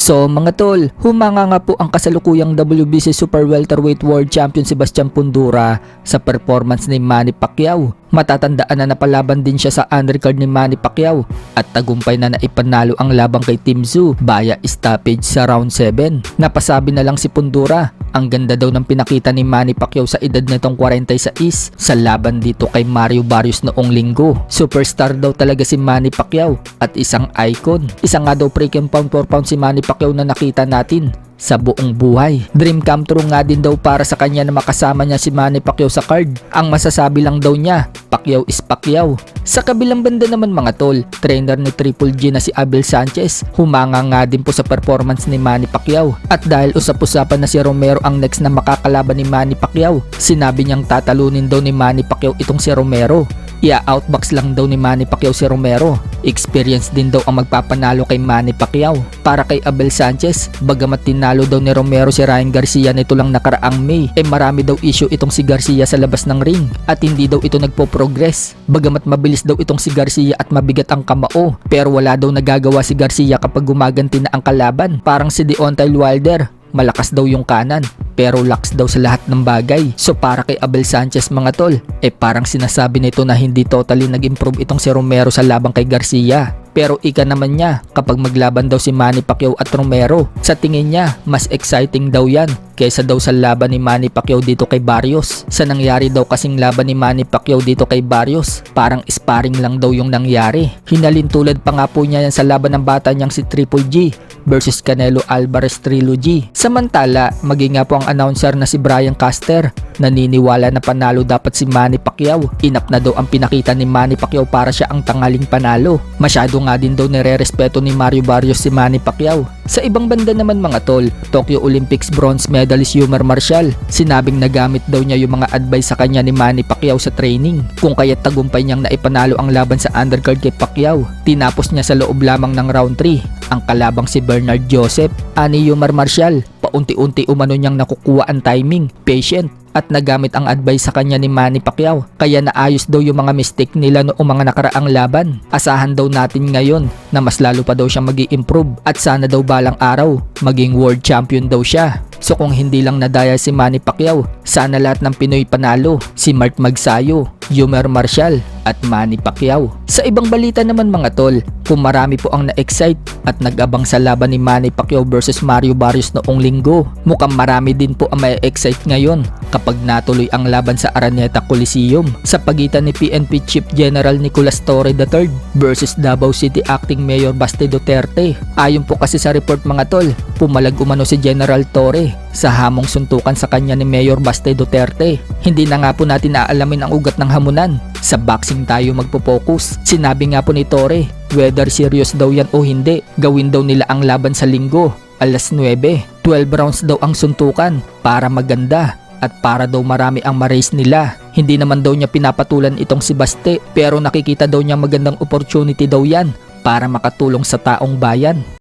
So mga tol, humanga nga po ang kasalukuyang WBC Super Welterweight World Champion Sebastian Fundora sa performance ni Manny Pacquiao. Matatandaan na napalaban din siya sa undercard ni Manny Pacquiao at tagumpay na naipanalo ang labang kay Tim Tszyu via stoppage sa round 7. Napasabi na lang si Fundora, ang ganda daw ng pinakita ni Manny Pacquiao sa edad nitong 46 sa laban dito kay Mario Barrios noong linggo. Superstar daw talaga si Manny Pacquiao at isang icon. Isa nga daw freaking pound for pound si Manny Pacquiao na nakita natin sa buong buhay. Dream come true nga din daw para sa kanya na makasama niya si Manny Pacquiao sa card. Ang masasabi lang daw niya, Pacquiao is Pacquiao. Sa kabilang banda naman mga tol, trainer ni Triple G na si Abel Sanchez, humanga nga din po sa performance ni Manny Pacquiao. At dahil usap-usapan na si Romero ang next na makakalaban ni Manny Pacquiao, sinabi niyang tatalunin daw ni Manny Pacquiao itong si Romero. Outbox lang daw ni Manny Pacquiao si Romero. Experience din daw ang magpapanalo kay Manny Pacquiao. Para kay Abel Sanchez, bagamat tinalo daw ni Romero si Ryan Garcia nito lang nakaraang May, marami daw issue itong si Garcia sa labas ng ring at hindi daw ito nagpo-progress. Bagamat mabilis daw itong si Garcia at mabigat ang kamao, pero wala daw nagagawa si Garcia kapag gumaganti na ang kalaban. Parang si Deontay Wilder, malakas daw yung kanan pero lax daw sa lahat ng bagay. So para kay Abel Sanchez mga tol, parang sinasabi nito na hindi totally nag-improve itong si Romero sa labang kay Garcia. Pero ika naman niya kapag maglaban daw si Manny Pacquiao at Romero. Sa tingin niya, mas exciting daw yan kaysa daw sa laban ni Manny Pacquiao dito kay Barrios. Sa nangyari daw kasing laban ni Manny Pacquiao dito kay Barrios, parang sparring lang daw yung nangyari. Hinalintulad pa nga po niya yan sa laban ng bata niyang si Triple G versus Canelo Alvarez Trilogy. Samantala, maging nga po ang announcer na si Brian Caster, naniniwala na panalo dapat si Manny Pacquiao. Inap na daw ang pinakita ni Manny Pacquiao para siya ang tanghaling panalo. Masyado nga din daw nire-respeto ni Mario Barrios si Manny Pacquiao. Sa ibang banda naman mga tol, Tokyo Olympics bronze medalist Yumar Marshall, sinabing nagamit daw niya yung mga advice sa kanya ni Manny Pacquiao sa training, kung kaya't tagumpay niyang naipanalo ang laban sa undercard kay Pacquiao. Tinapos niya sa loob lamang ng round 3 ang kalabang si Bernard Joseph. Ani Yumar Marshall, paunti-unti umano niyang nakukuha ang timing, patient, at nagamit ang advice sa kanya ni Manny Pacquiao, kaya naayos daw yung mga mistake nila noong mga nakaraang laban. Asahan daw natin ngayon na mas lalo pa daw siyang mag-i-improve at sana daw balang araw maging world champion daw siya. So kung hindi lang nadaya si Manny Pacquiao, sana lahat ng Pinoy panalo, si Mark Magsayo, Yumar Marshall at Manny Pacquiao. Sa ibang balita naman mga tol, kung marami po ang na-excite at nag-abang sa laban ni Manny Pacquiao versus Mario Barrios noong linggo, mukhang marami din po ang may-excite ngayon kapag natuloy ang laban sa Araneta Coliseum sa pagitan ni PNP Chief General Nicolas Torre III versus Davao City Acting Mayor Baste Duterte. Ayon po kasi sa report mga tol, pumalag umano si General Torre sa hamong suntukan sa kanya ni Mayor Baste Duterte. Hindi na nga po natin aalamin ang ugat ng hamunan. Sa boxing tayo magpo-focus. Sinabi nga po ni Torre, whether serious daw yan o hindi, gawin daw nila ang laban sa linggo, alas 9. 12 rounds daw ang suntukan para maganda at para daw marami ang ma-race nila. Hindi naman daw niya pinapatulan itong si Baste, pero nakikita daw niya magandang opportunity daw yan para makatulong sa taong bayan.